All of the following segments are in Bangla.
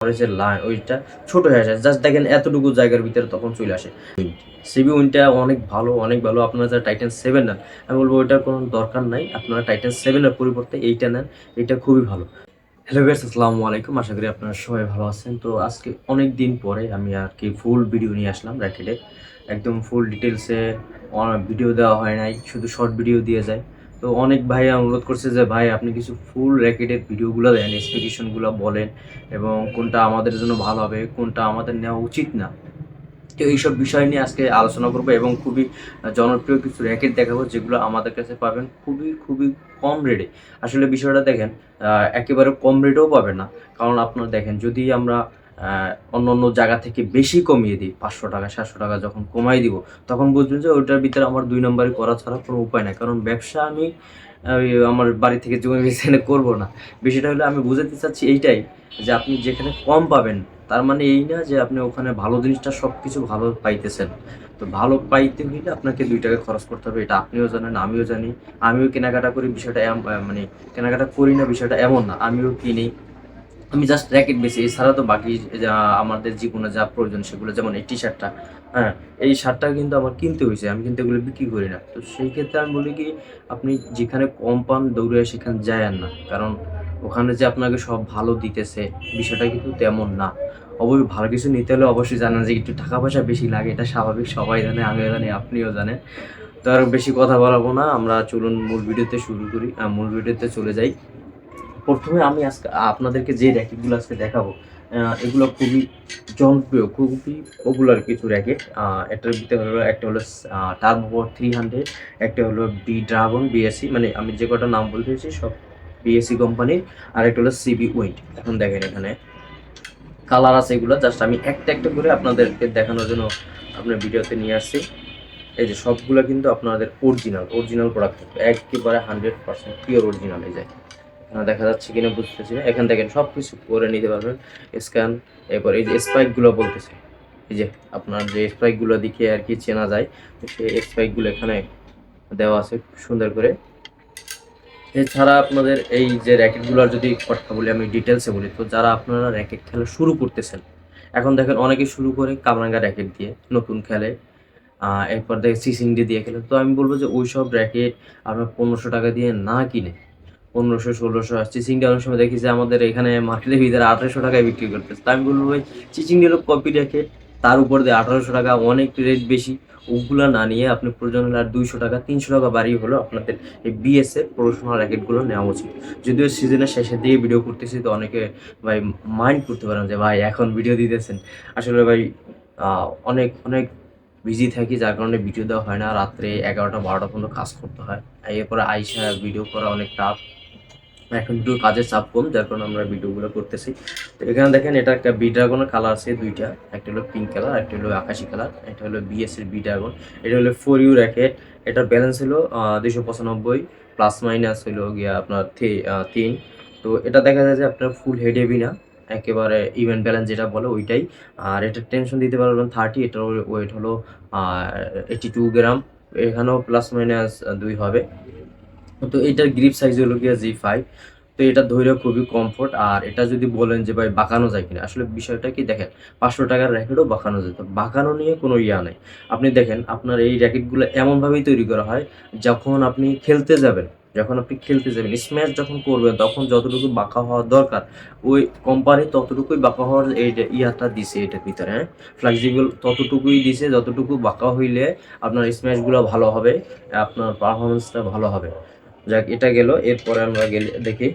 যে লাইন ওইটা ছোট হয়ে আসে, জাস্ট দেখেন এতটুকু জায়গার ভিতরে তখন চলে আসে। সিবি উইনটা অনেক ভালো আপনারা যারা টাইটান 7 নেন, আমি বলবো ওইটার কোনো দরকার নাই, আপনারা টাইটান 7 এর পরিবর্তে এইটা নেন, এটা খুবই ভালো। হ্যালো গাইস, আসসালামু আলাইকুম, আশা করি আপনারা সবাই ভালো আছেন। তো আজকে অনেক দিন পরে আমি আর কি ফুল ভিডিও নিয়ে আসলাম র্যাকেটে, একদম ফুল ডিটেলসে ভিডিও দেওয়া হয় নাই, শুধু শর্ট ভিডিও দিয়ে যায়। তো অনেক ভাই অনুরোধ করছে যে ভাই আপনি কিছু ফুল র্যাকেটের ভিডিওগুলো দেন, স্পেসিফিকেশনগুলো বলেন এবং কোনটা আমাদের জন্য ভালো হবে, কোনটা আমাদের নেওয়া উচিত না। তো এইসব বিষয় নিয়ে আজকে আলোচনা করবো এবং খুবই জনপ্রিয় কিছু র্যাকেট দেখাবো যেগুলো আমাদের কাছে পাবেন খুবই খুবই কম রেটে। আসলে বিষয়টা দেখেন, একেবারে কম রেটেও পাবেন না। কারণ আপনারা দেখেন, যদি আমরা অন্য অন্য জায়গা থেকে বেশি কমিয়ে দিই, 500 টাকা 700 টাকা যখন কমাই দিব, তখন বুঝবেন যে ওইটার ভিতরে আমার 2 নম্বরই করা ছাড়া কোনো উপায় নাই। কারণ ব্যবসা আমি আমার বাড়ি থেকে জমি বেছে এনে করবো না। বিষয়টা হলো আমি বুঝাতে চাচ্ছি এইটাই, যে আপনি যেখানে কম পাবেন তার মানে এই না যে আপনি ওখানে ভালো জিনিসটা সব কিছু ভালো পাইতেছেন। তো ভালো পাইতে হইলে আপনাকে 2 টাকা খরচ করতে হবে, এটা আপনিও জানেন আমিও জানি। আমিও কেনাকাটা করি, বিষয়টা মানে কেনাকাটা করি না বিষয়টা এমন না, আমিও কিনি। আমি জাস্ট র্যাকেট বেশি, এছাড়া তো বাকি আমাদের জীবনে যা প্রয়োজন সেগুলো, যেমন এই টি শার্টটা, হ্যাঁ, এই শার্টটা কিন্তু আমার কিনতে হয়েছে, আমি কিন্তু এগুলো বিক্রি করি না। তো সেই ক্ষেত্রে আমি বলি কি, আপনি যেখানে কম পান দৌড়ে সেখানে যায়েন না, কারণ ওখানে যে আপনাকে সব ভালো দিতেছে বিষয়টা কিন্তু তেমন না। অবশ্যই ভালো কিছু নিতে হলে অবশ্যই জানেন যে একটু টাকা পয়সা বেশি লাগে, এটা স্বাভাবিক, সবাই জানে, আমিও জানি, আপনিও জানেন। তো আর বেশি কথা বলাবো না, আমরা চলুন মূল ভিডিওতে শুরু করি, মূল ভিডিওতে চলে যাই। প্রথমে আমি আজকে আপনাদেরকে যে র্যাকেটগুলো আজকে দেখাবো, এগুলো খুবই জনপ্রিয়, খুবই পপুলার কিছু র্যাকেট। এটার ভিতরে হলো একটা হলো টার্বো 300, একটা হলো বি ড্রাগন বিএসসি, মানে আমি যে কটা নাম বলতেছি সব বিএসসি কোম্পানির, আর একটা হলো সিবি উইন্ড। এখন দেখেন এখানে কালার আছে, এগুলো জাস্ট আমি একটা একটা করে আপনাদেরকে দেখানোর জন্য আপনার ভিডিওতে নিয়ে আসছি। এই যে সবগুলো কিন্তু আপনাদের অরিজিনাল অরিজিনাল প্রোডাক্ট, একেবারে 100% পিওর অরিজিনাল। এই যে দেখা যাচ্ছে কিনা বুঝতেছি না, এখান থেকে সব কিছু করে নিতে পারবেন স্ক্যান। এরপর এই যে স্পাইকগুলো বলতেছে, এই যে আপনার যে স্পাইকগুলো দেখে আর কি চেনা যায়, তো সেই স্পাইকগুলো এখানে দেওয়া আছে খুব সুন্দর করে। এছাড়া আপনাদের এই যে র্যাকেটগুলোর যদি কথা বলি, আমি ডিটেলসে বলি, তো যারা আপনারা র্যাকেট খেলা শুরু করতেছেন, এখন দেখেন অনেকে শুরু করে কামরাঙ্গা র্যাকেট দিয়ে নতুন খেলে, এরপর দেখে সিসিংডি দিয়ে খেলে। তো আমি বলবো যে ওই সব র্যাকেট আপনার 1500 টাকা দিয়ে না কিনে, 1500 1600 চিচিংটা অনেক সময় দেখি যে আমাদের এখানে মার্কেটের ভিতরে 1800 টাকায় বিক্রি করতেছে। তা আমি বলবো ভাই, চিচিংটা হলো কপি র্যাকেট, তার উপর দিয়ে 1800 টাকা, অনেক রেট বেশি। ওগুলা না নিয়ে আপনি প্রয়োজন হলে আর 200 টাকা 300 টাকা বাড়িয়ে হলো আপনাদের এই বিএসএফ প্রফেশনাল র্যাকেটগুলো নেওয়া উচিত। যদিও সিজনের শেষের দিকে ভিডিও করতেছি, তো অনেকে ভাই মাইন্ড করতে পারেন যে ভাই এখন ভিডিও দিতেছেন। আসলে ভাই অনেক অনেক বিজি থাকি, যার কারণে ভিডিও দেওয়া হয় না, রাত্রে 11টা 12টা পর্যন্ত কাজ করতে হয়। এরপরে আইসা ভিডিও করা অনেক টাফ, এখন একটু কাজের চাপ কম, যার কারণে আমরা ভিডিওগুলো করতেছি। তো এখানে দেখেন, এটা একটা বি ড্রাগনের কালার আছে দুইটা, একটা হলো পিঙ্ক কালার, একটা হলো আকাশি কালার, এটা হলো বিএস এর বি ড্রাগন। এটা হলো 4U র্যাকেট, এটার ব্যালেন্স হলো 295, প্লাস মাইনাস হলো গিয়া আপনার 3। তো এটা দেখা যায় যে আপনার ফুল হেড হেভি না, একেবারে ইভেন ব্যালেন্স যেটা বলে ওইটাই। আর এটার টেনশন দিতে পারবেন 30, এটার ওয়েট হলো 82 গ্রাম, এখানেও প্লাস মাইনাস 2 হবে। তো এটার গ্রিপ সাইজ হলো গিয়া G5। তো এটা ধৈর্য খুবই কমফোর্ট। আর এটা যদি বলেন যে ভাই বাঁকানো যায় কিনা, আসলে বিষয়টা কি দেখেন, 500 টাকার র্যাকেটও বাঁকানো যেত, বাঁকানো নিয়ে কোনো ইয়া নেই। আপনি দেখেন আপনার এই র্যাকেটগুলো এমনভাবেই তৈরি করা হয়, যখন আপনি খেলতে যাবেন, স্ম্যাশ যখন করবেন, তখন যতটুকু বাঁকা হওয়ার দরকার ওই কোম্পানি ততটুকুই বাঁকা হওয়ার এই ইয়াটা দিছে এটার ভিতরে, হ্যাঁ, ফ্লেক্সিবল ততটুকুই দিছে, যতটুকু বাঁকা হইলে আপনার স্ম্যাশগুলো ভালো হবে, আপনার পারফরমেন্সটা ভালো হবে। যাক, এটা গেল। এরপরে আমরা গেলে দেখি,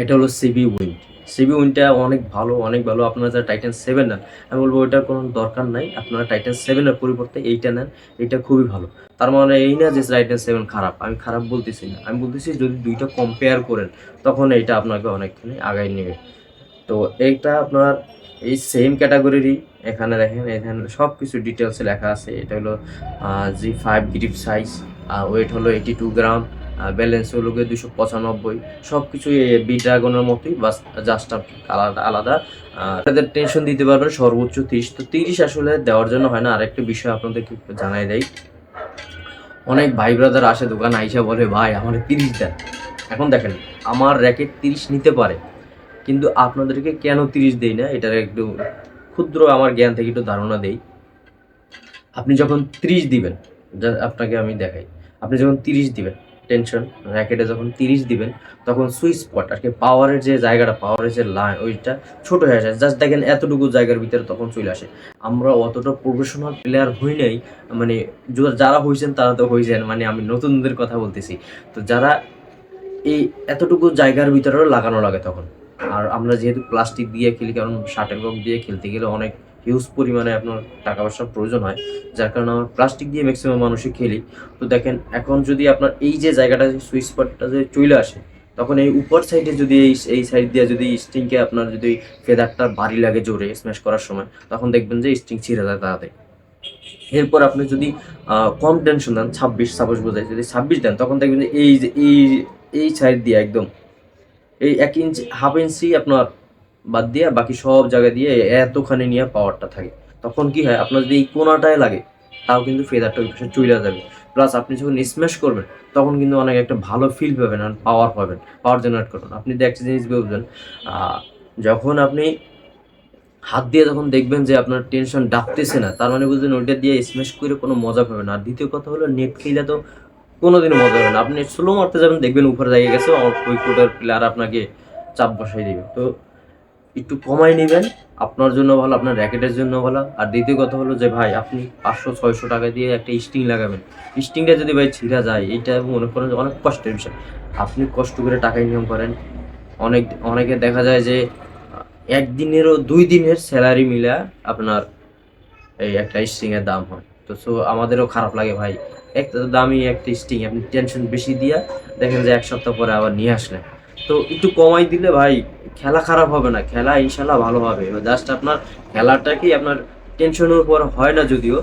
এটা হলো সিবি উইন্ড। সিবি উইন্ডটা অনেক ভালো আপনারা যারা টাইটান 7 নেন, আমি বলবো ওইটার কোনো দরকার নাই, আপনারা টাইটান 7 এর পরিবর্তে এইটা নেন, এটা খুবই ভালো। তার মানে এই না যে টাইটান 7 খারাপ, আমি খারাপ বলতেছি না, আমি বলতেছি যদি দুইটা কম্পেয়ার করেন তখন এইটা আপনাকে অনেকখানি আগায় নেবে। তো এইটা আপনার এই সেম ক্যাটাগরিরই। এখানে দেখেন, এখানে সব কিছু ডিটেলসে লেখা আছে। এটা হলো G5 গ্রিপ সাইজ, ওয়েট হলো 82 গ্রাম, ব্যালেন্স হলো গিয়ে 295, সব কিছু বি ড্রাগনের মতোই, বাস জাস্ট কালারটা আলাদা। তাদের টেনশন দিতে পারবেন সর্বোচ্চ 30। তো 30 আসলে দেওয়ার জন্য হয় না। আরেকটা বিষয় আপনাদেরকে জানাই দেয়, অনেক ভাই ব্রাদার আসে দোকান আইসা বলে ভাই আমার 30 দেন। এখন দেখেন, আমার র্যাকেট 30 নিতে পারে, কিন্তু আপনাদেরকে কেন 30 দেই না, এটার একটু ক্ষুদ্র আমার জ্ঞান থেকে একটু ধারণা দেই। আপনি যখন 30 দিবেন, আপনাকে আমি দেখাই। আপনি যখন 30 দিবেন টেনশন র্যাকেটে যখন 30 দিবেন, তখন সুইচ স্পট আর কি পাওয়ারের যে জায়গাটা, পাওয়ারের যে লাইন ওইটা ছোট হয়ে যায়। জাস্ট দেখেন এতটুকু জায়গার ভিতরে তখন চলে আসে। আমরা অতটা প্রফেশনাল প্লেয়ার হই নাই, মানে যারা হয়েছেন তারা তো হয়েছেন, মানে আমি নতুনদের কথা বলতেছি। তো যারা এই এতটুকু জায়গার ভিতরেও লাগানো লাগে তখন। আর আমরা যেহেতু প্লাস্টিক দিয়ে খেলি, কারণ শাটেল কক দিয়ে খেলতে গেলে অনেক হিউজ পরিমাণে আপনার টাকা পয়সার প্রয়োজন হয়, যার কারণে আমরা প্লাস্টিক দিয়ে ম্যাক্সিমাম মানুষই খেলি। তো দেখেন এখন যদি আপনার এই যে জায়গাটা সুইচ স্পটটা যে চলে আসে, তখন এই উপর সাইডে যদি এই সাইড দিয়ে যদি স্টিংকে আপনার যদি ফেদারটা ভারী লাগে জোরে স্ম্যাশ করার সময়, তখন দেখবেন যে স্টিং ছিঁড়ে যায় তাড়াতাড়ি। এরপর আপনি যদি কম টেনশন দেন, 26 সাপোজ বোঝায়, যদি 26 দেন, তখন দেখবেন যে এই যে এই সাইড দিয়ে একদম এই 1 ইঞ্চি হাফ ইঞ্চি আপনার বাদ দিয়ে বাকি সব জায়গা দিয়ে এতখানি নিয়ে পাওয়ারটা থাকে। তখন কি হয়, আপনার যদি এই কোনাটায় লাগে তাও কিন্তু ফেদারটা ওই পাশে চলে যাবে। প্লাস আপনি যখন স্ম্যাশ করবেন তখন কিন্তু অনেক একটা ভালো ফিল পাবেন আর পাওয়ার পাবেন, পাওয়ার জেনারেট করবেন। আপনি যদি একটা জিনিস বুঝবেন, যখন আপনি হাত দিয়ে যখন দেখবেন যে আপনার টেনশন ডাকতেছে না, তার মানে বুঝবেন ওইটা দিয়ে স্ম্যাশ করে কোনো মজা পাবে না। আর দ্বিতীয় কথা হলো নেট খেলে তো কোনোদিনও মজা হবে না। আপনি স্লো মারতে যাবেন, দেখবেন উপরে জায়গা গেছে, ওই কোটার প্লেয়ার আপনাকে চাপ বসাই দিবে। তো একটু কমাই নেবেন, আপনার জন্য ভালো, আপনার র্যাকেটের জন্য ভালো। আর দ্বিতীয় কথা হলো যে ভাই আপনি 500-600 টাকা দিয়ে একটা স্টিং লাগাবেন, স্টিংটা যদি ভাই ছিঁড়া যায়, এইটা মনে করেন যে অনেক কষ্টের বিষয়। আপনি কষ্ট করে টাকা ইনকাম করেন, অনেকে দেখা যায় যে একদিনেরও 2 দিনের স্যালারি মিলা আপনার এই একটা স্ট্রিংয়ের দাম হয়। তো সো আমাদেরও খারাপ লাগে ভাই, একটা দামি একটা স্ট্রিং আপনি টেনশন বেশি দিয়া দেখেন যে 1 সপ্তাহ পরে আবার নিয়ে আসলেন। তো একটু কমাই দিলে ভাই খেলা খারাপ হবে না, খেলা ইনশাল্লাহ ভালো হবে। জাস্ট আপনার খেলাটাকেই আপনার টেনশনের উপর হয় না যদিও,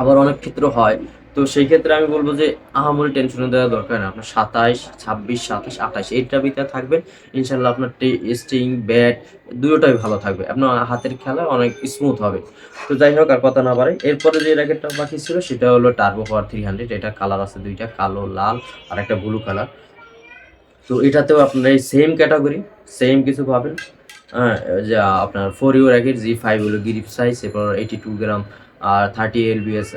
আবার অনেক ক্ষেত্রে হয়। তো সেই ক্ষেত্রে আমি বলবো যে আহামরি টেনশনে দেওয়া দরকার না। আপনার 27, 26, 27, 28 এইটার ভিতরে থাকবেন, ইনশাল্লাহ আপনার স্টিং ব্যাট দুটোটাই ভালো থাকবে, আপনার হাতের খেলা অনেক স্মুথ হবে। তো যাই হোক, আর কথা না বাড়াই, এরপরে যে র্যাকেটটা বাকি ছিল সেটা হলো টার্বো পাওয়ার 300। এটা কালার আছে দুইটা, কালো লাল আর একটা ব্লু কালার। তো এটাতেও আপনার এই সেম ক্যাটাগরি, সেম কিছু পাবেন। হ্যাঁ, যে আপনার 4U র্যাকেট G5 হলো গ্রিপ সাইজ, এরপর 82 গ্রাম আর 30 LBS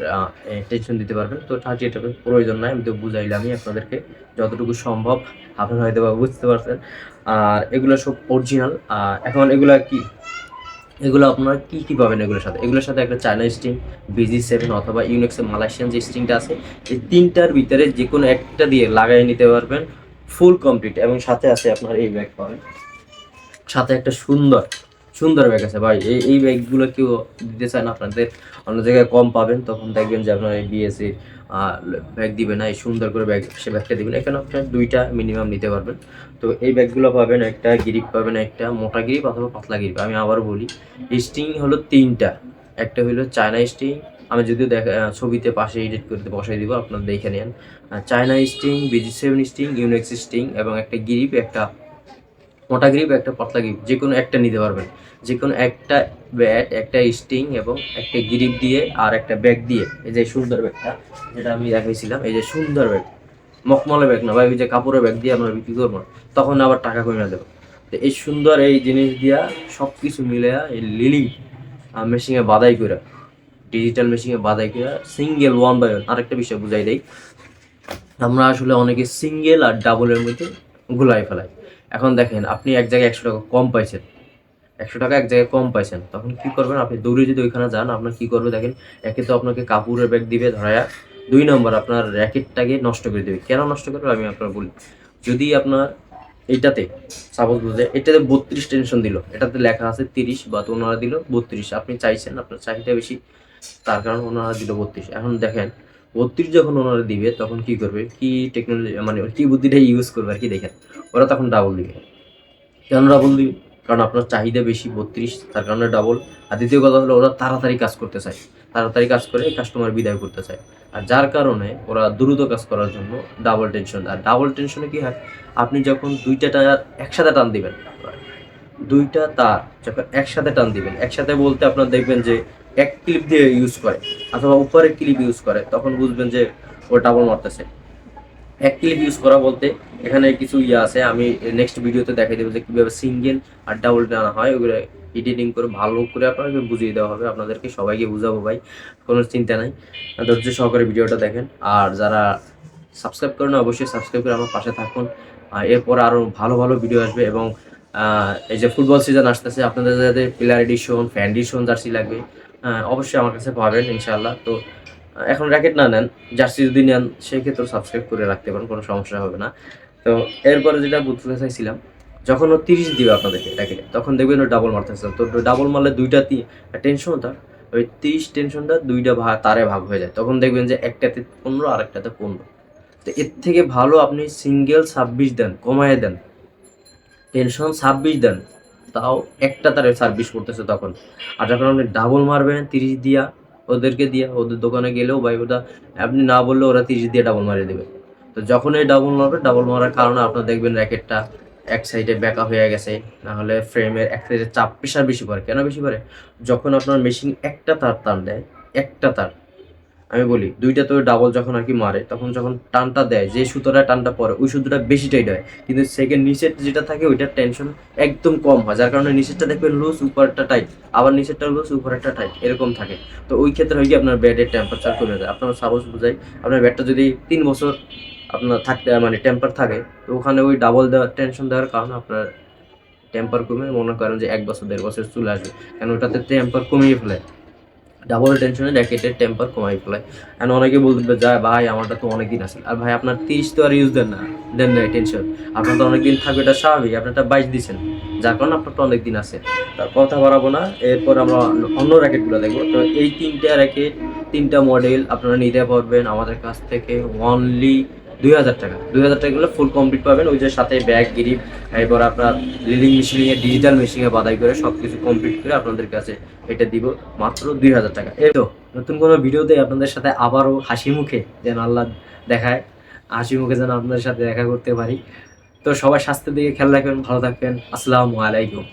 টেনশন দিতে পারবেন। তো 38 এর প্রয়োজন নাই, আমি তো বুঝাইলামই আপনাদেরকে যতটুকু সম্ভব, আপনারা হয়তো বা বুঝতে পারছেন। আর এগুলো সব অরিজিনাল। এখন এগুলো আপনারা কি পাবেন এগুলোর সাথে একটা চায়না স্টিং, BG7 অথবা ইউনেক্সের মালয়েশিয়ান যে স্টিংটা আছে, এই তিনটার ভিতরে যে কোনো একটা দিয়ে লাগাই নিতে পারবেন, ফুল কমপ্লিট। এবং সাথে আছে আপনার এই ব্যাগ পাবেন, সাথে একটা সুন্দর সুন্দর ব্যাগ আছে ভাই। এই ব্যাগগুলো কেউ দিতে চায় না আপনাদের, অন্য জায়গায় কম পাবেন, তখন দেখবেন যে আপনার এই বিএসসি ব্যাগ দিবে না, এই সুন্দর করে ব্যাগ সে ব্যাগটা দিবেন। এখানে আপনার 2টা মিনিমাম নিতে পারবেন। তো এই ব্যাগগুলো পাবেন, একটা গ্রিপ পাবেন, একটা মোটা গ্রিপ অথবা পাতলা গ্রিপ। আমি আবার বলি, স্টিং হলো 3টা, একটা হলো চায়না স্টিং, আমি যদিও ছবিতে পাশে এডিট করতে বসাই দিব, আপনারা দেখে নেন। China string, BG7 string, Yonex string এবং একটা গ্রিপ, একটা মোটা গ্রিপ একটা পাতলা গ্রিপ, যে কোনো একটা নিতে পারবেন। যে কোনো একটা ব্যাট, একটা স্টিং এবং একটা গ্রিপ দিয়ে আর একটা ব্যাগ দিয়ে, এই যে সুন্দর ব্যাগটা যেটা আমি দেখাইছিলাম, এই যে সুন্দর ব্যাগ, মখমলের ব্যাগ না ভাই, ওই যে কাপড়ের ব্যাগ দিয়ে আমরা বিক্রি করবো না, তখন আবার টাকা কমে দেবো। তো এই সুন্দর এই জিনিস দিয়া সব কিছু মিলে এই লিলি মেশিনে বাদাই করে, ডিজিটাল মেশিনে বাদাই করে সিঙ্গেল 1/1। আরেকটা বিষয় বুঝাই দেই, আমরা আসলে অনেকে সিঙ্গেল আর ডাবলের মধ্যে গুলাই ফেলাই। এখন দেখেন আপনি এক জায়গায় 100 টাকা কম পাইছেন, 100 টাকা এক জায়গায় কম পাইছেন, তখন কি করবেন, আপনি দৌড়ে যদি ওইখানে যান, আপনার কি করবে দেখেন, একে তো আপনাকে কাপড়ের ব্যাগ দিবে ধরায়া, 2 নম্বর আপনার র্যাকেটটাকে নষ্ট করে দেবে। কেন নষ্ট করবে আমি আপনার বলি, যদি আপনার এইটাতে সাপোজ বুঝে এটাতে 32 টেনশন দিল, এটাতে লেখা আছে 30 বা ওনারা দিল 32, আপনি চাইছেন আপনার চাহিদা বেশি, তার কারণ ওনারা দিল 32। এখন দেখেন 32 যখন ওনারা দিবে তখন কি করবে, কি টেকনোলজি মানে কি বুদ্ধিটা ইউজ করবে আর কি, দেখেন ওরা তখন ডাবল দিবে। কেন ডাবল দিবে, কারণ আপনার চাহিদা বেশি 32, তার কারণে ডাবল। আর দ্বিতীয় কথা হলো ওরা তাড়াতাড়ি কাজ করতে চায়, তাড়াতাড়ি কাজ করে কাস্টমার বিদায় করতে চায়। আর যার কারণে ওরা দ্রুত কাজ করার জন্য ডাবল টেনশন। আর ডাবল টেনশনে কি হয়, আপনি যখন 2টা টায়ার একসাথে টান দিবেন, 2টা তার যখন একসাথে টান দিবেন, একসাথে বলতে আপনার দেখবেন যে এক ক্লিপ দিয়ে ইউজ করে অথবা উপরে ক্লিপ ইউজ করে, তখন বুঝবেন যে ও ডাবল মারতেছে। এক ক্লিপ ইউজ করা বলতে এখানে কিছু ইয়ে আছে, আমি নেক্সট ভিডিওতে দেখাই দেবো যে কীভাবে সিঙ্গেল আর ডাবল টানা হয়, ওগুলো এডিটিং করে ভালো করে আপনাকে বুঝিয়ে দেওয়া হবে, আপনাদেরকে সবাইকে বুঝাবো ভাই, কোনো চিন্তা নাই। ধৈর্য সহকারে ভিডিওটা দেখেন। আর যারা সাবস্ক্রাইব করেন অবশ্যই সাবস্ক্রাইব করে আমার পাশে থাকুন। এরপর আরও ভালো ভালো ভিডিও আসবে। এবং এই যে ফুটবল সিজন আসতেছে, আপনাদের যাদের player addition, fan addition jersey লাগবে অবশ্যই আমার কাছে পাবেন ইনশাআল্লাহ। তো এখন র্যাকেট না নেন, জার্সি যদি নেন সেই ক্ষেত্রে সাবস্ক্রাইব করে রাখতে পারেন, কোনো সমস্যা হবে না। তো এরপরে যেটা বলতে চাইছিলাম, যখন ও 30 দিবে আপনাদেরকে র্যাকেটে, তখন দেখবেন ও ডাবল মারতেছে। তো ডাবল মারলে দুইটা টেনশন, তার ওই 30 টেনশনটা দুইটা তারে ভাগ হয়ে যায়, তখন দেখবেন যে একটাতে 15 আর একটাতে 15। তো এর থেকে ভালো আপনি সিঙ্গেল 26 দেন, কমায় দেন, টেনশন 26 দেন, তাও একটা তারে সার্ভিস করতেছে তখন। আর যখন আপনি ডাবল মারবেন 30 দিয়া, ওদেরকে দিয়া, ওদের দোকানে গেলেও ভাই ওটা আপনি না বললে ওরা 30 দিয়ে ডাবল মারিয়ে দেবে। তো যখন এই ডাবল মারবে, ডাবল মারার কারণে আপনার দেখবেন র্যাকেটটা এক সাইডে ব্যাকা হয়ে গেছে, না হলে ফ্রেমের এক সাইডে চাপ প্রেশার বেশি পড়ে। কেন বেশি পড়ে? যখন আপনার মেশিন একটা তার টান দেয়, একটা তার, আমি বলি দুইটা তো ডাবল যখন আর কি মারে, তখন যখন টানটা দেয়, যে সুতোটা টানটা পড়ে ওই সুতোটা বেশি টাইট হয়, কিন্তু সেকেন্ড নিচের যেটা থাকে ওইটার টেনশন একদম কম হয়, যার কারণে নিচেরটা দেখবেন লুজ, উপরটা টাইট, আবার নিচেরটা লুজ, উপরেরটা টাইট, এরকম থাকে। তো ওই ক্ষেত্রে হয় কি আপনার ব্যাটের টেম্পারেচার কমে যায়। আপনার সাপোজ বুঝাই, আপনার ব্যাটটা যদি 3 বছর আপনার থাকতে মানে টেম্পার থাকে, তো ওখানে ওই ডাবল দেওয়ার টেনশন দেওয়ার কারণে আপনার টেম্পার কমে মনে করেন যে 1 বছর 1.5 বছর চলে আসবে, কারণ ওটাতে টেম্পার কমিয়ে ফেলে, ডাবল টেনশনে র্যাকেটের টেম্পার কমাই ফেলায়। এখন অনেকে বলবে যায় ভাই আমারটা তো অনেকদিন আছে, আর ভাই আপনার 30 তো আর ইউজ দেন না টেনশন, আপনার তো অনেকদিন থাকবে, এটা স্বাভাবিক, আপনারটা 22 দিচ্ছেন, যার কারণে আপনার তো অনেকদিন আছে। তার কথা বাড়াবো না, এরপর আমরা অন্য র্যাকেটগুলো দেখবো। তো এই 3টা র্যাকেট, 3টা মডেল আপনারা নিতে পারবেন আমাদের কাছ থেকে অনলি 2000 টাকা। 2000 টাকা গুলো ফুল কমপ্লিট পাবেন, ওই যে সাথে ব্যাগ, গ্রিপ, এরপর আপনার লিলিং মেশিনে, ডিজিটাল মেশিনে বাদাই করে সব কিছু কমপ্লিট করে আপনাদের কাছে এটা দিব মাত্র 2000 টাকা। এই তো নতুন কোনো ভিডিওতে আপনাদের সাথে আবারও হাসি মুখে যেন আল্লাহ দেখায়, হাসি মুখে যেন আপনাদের সাথে দেখা করতে পারি। তো সবাই স্বাস্থ্যের দিকে খেয়াল রাখবেন, ভালো থাকবেন। আসসালামু আলাইকুম।